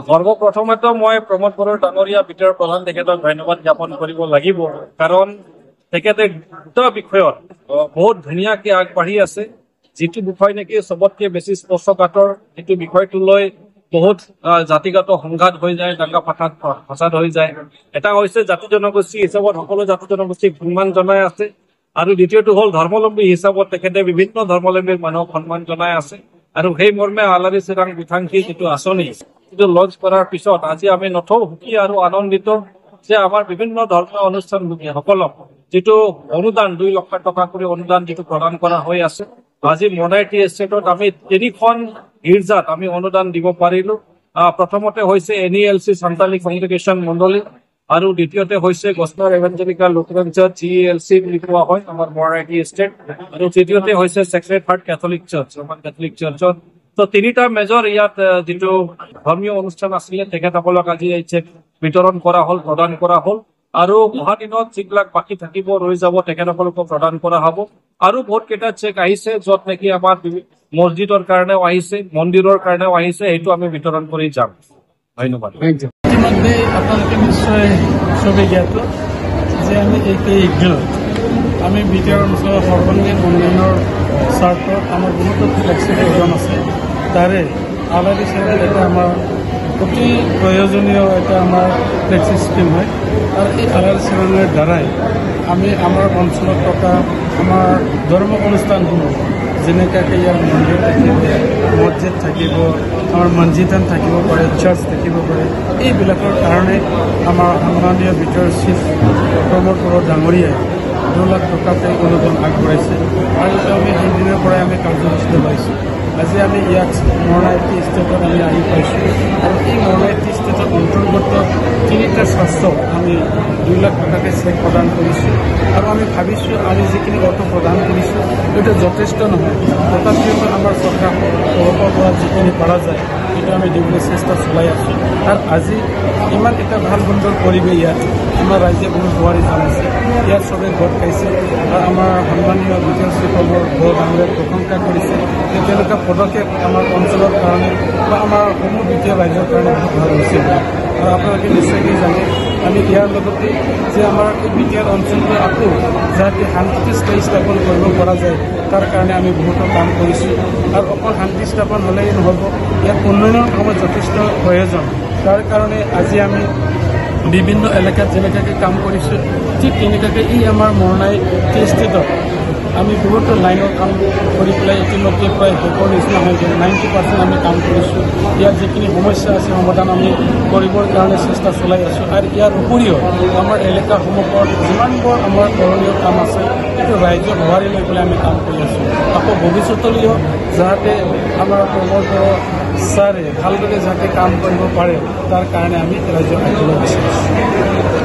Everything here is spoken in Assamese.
সৰ্বপ্ৰথমেতো মই প্ৰমোদ বড়ো ডাঙৰীয়া বিটিআৰ প্ৰধান তেখেতক ধন্যবাদ জ্ঞাপন কৰিব লাগিব, কাৰণ তেখেতে দুটা বিষয়ত বহুত ধুনীয়াকে আগবাঢ়ি আছে। যিটো বিষয় নেকি চবতকে বেছি স্পৰ্শকাতৰ, যিটো বিষয়টো লৈ বহুত জাতিগত সংঘাত হৈ যায়, দাঙ্গা ফাসাদ হৈ যায়। এটা হৈছে জাতি জনগোষ্ঠী হিচাপত সকলো জাতি জনগোষ্ঠীক সন্মান জনাই আছে, আৰু দ্বিতীয়টো হ'ল ধৰ্মাৱলম্বী হিচাপত তেখেতে বিভিন্ন ধৰ্মাৱলম্বীৰ মানুহক সন্মান জনাই আছে। আৰু সেই মৰ্মে আলাৰী চিৰাং বিথাংখী যিটো আঁচনি যিটো লঞ্চ কৰাৰ পিছত আজি আমি নথৈ সুখী আৰু আনন্দিত যে আমাৰ বিভিন্ন ধৰ্মীয় অনুষ্ঠানসকলক যিটো অনুদান 2 লাখ টকা কৰি অনুদান যিটো প্ৰদান কৰা হৈ আছে, আজি মনাই টি এষ্টেটত আমি 3খন গীৰ্জাত আমি অনুদান দিব পাৰিলো। প্ৰথমতে হৈছে NELC সান্তালী কংগ্ৰিগেশ্যন মণ্ডলী, আৰু দ্বিতীয়তে হৈছে গছনাৰ এভেঞ্জেলিকেল লুথেৰান চাৰ্চ GELC বুলি কোৱা হয় আমাৰ মনাই টি এষ্টেট, আৰু তৃতীয়তে হৈছে sacred heart Catholic church, Roman Catholic চাৰ্চত। তো 3টা মেজৰ ইয়াত যিটো ধৰ্মীয় অনুষ্ঠান আছিলে তেখেতসকলক আজি এই চেক বিতৰণ কৰা হ'ল, প্ৰদান কৰা হ'ল, আৰু অহা দিনত যিবিলাক বাকী থাকিব ৰৈ যাব তেখেতসকলকো প্ৰদান কৰা হ'ব। আৰু বহুত কেইটা চেক আহিছে য'ত নেকি আমাৰ মছজিদৰ কাৰণেও আহিছে, মন্দিৰৰ কাৰণেও আহিছে, সেইটো আমি বিতৰণ কৰি যাম। ধন্যবাদ। ইতিমধ্যে আপোনালোকে নিশ্চয় চবেই জ্ঞাত যে আমি এইকেইদিনত আমি বিটিআৰ অঞ্চলৰ সৰ্বাংগীন উন্নয়নৰ স্বাৰ্থত আমাৰ বহুতো ফ্লেক্সি প্ৰগ্ৰাম আছে। তাৰে আলাৰী চিৰাং এটা আমাৰ অতি প্ৰয়োজনীয় এটা আমাৰ ফ্লেক্সি স্কিম হয়, আৰু এই আলাৰী চিৰাঙৰ দ্বাৰাই আমি আমাৰ অঞ্চলত থকা আমাৰ ধৰ্ম অনুষ্ঠানসমূহ যেনেকৈ ইয়াৰ মন্দিৰ থাকিব, মছজিদ থাকিব, আমাৰ মছজিদান থাকিব পাৰে, চাৰ্চ থাকিব পাৰে, এইবিলাকৰ কাৰণে আমাৰ সন্মানীয় বিটিআৰ চিফ প্ৰমোদ বড়ো ডাঙৰীয়াই 2 লাখ টকাতে অনুদান আগবঢ়াইছে, আৰু আমি সেইদিনাৰ পৰাই আমি কাৰ্যসূচী পাইছোঁ। আজি আমি ইয়াত মনাই টি ষ্টেটত আমি আহি পাইছোঁ, আৰু এই মনাই টি ষ্টেটৰ অন্তৰ্গত 3টা স্বাস্থ্যক আমি 2 লাখ টকাকৈ চেক প্ৰদান কৰিছোঁ, আৰু আমি ভাবিছোঁ আমি যিখিনি অৰ্থ প্ৰদান কৰিছোঁ সেইটো যথেষ্ট নহয়, তথাপিও আমাৰ চৰকাৰ তৰফৰ পৰা যিখিনি পৰা যায় সেইটো আমি দিবলৈ চেষ্টা চলাই আছোঁ। আৰু আজি ইমান এটা ভাল সুন্দৰ পৰিৱেশ ইয়াত আমাৰ ৰাইজে বহুত বোৱাৰী জানাইছে, ইয়াত চবেই গোট খাইছে, আৰু আমাৰ সন্মানীয় বিটিআৰ চিফৰ বড়ো ডাঙৰীয়াক প্ৰশংসা কৰিছে যে তেওঁলোকে পদক্ষেপ আমাৰ অঞ্চলৰ কাৰণে বা আমাৰ সমূহ বিটিআৰ ৰাইজৰ কাৰণে বহুত ভাল হৈছে। আৰু আপোনালোকে নিশ্চয়কৈ জানে আমি ইয়াৰ লগতে যে আমাৰ এই বিটিআৰ অঞ্চলটো আকৌ যাতে শান্তি স্থাপন কৰিব পৰা যায় তাৰ কাৰণে আমি বহুতো কাম কৰিছোঁ। আৰু অকল শান্তি স্থাপন হ'লেই নহ'ব, ইয়াত উন্নয়নৰ কামত যথেষ্ট প্ৰয়োজন। তাৰ কাৰণে আজি আমি বিভিন্ন এলেকাত যেনেকৈ কাম কৰিছোঁ, ঠিক তেনেকুৱাকৈ এই আমাৰ মনাই টি ষ্টেটত আমি বহুতো লাইনৰ কাম কৰি পেলাই ইতিমধ্যে প্ৰায় শেষৰ নিচিনা হৈ যায়। 90% আমি কাম কৰিছোঁ। ইয়াৰ যিখিনি সমস্যা আছে সমাধান আমি কৰিবৰ কাৰণে চেষ্টা চলাই আছোঁ, আৰু ইয়াৰ উপৰিও আমাৰ এলেকাসমূহত যিমানবোৰ আমাৰ কৰণীয় কাম আছে সেইটো ৰাইজক সঁহাৰি লৈ পেলাই আমি কাম কৰি আছোঁ। আকৌ ভৱিষ্যতলৈও যাতে আমাৰ প্ৰমোদ ছাৰে ভালদৰে যাতে কাম কৰিব পাৰে তাৰ কাৰণে আমি ৰাইজক সহায় বিচাৰিছোঁ।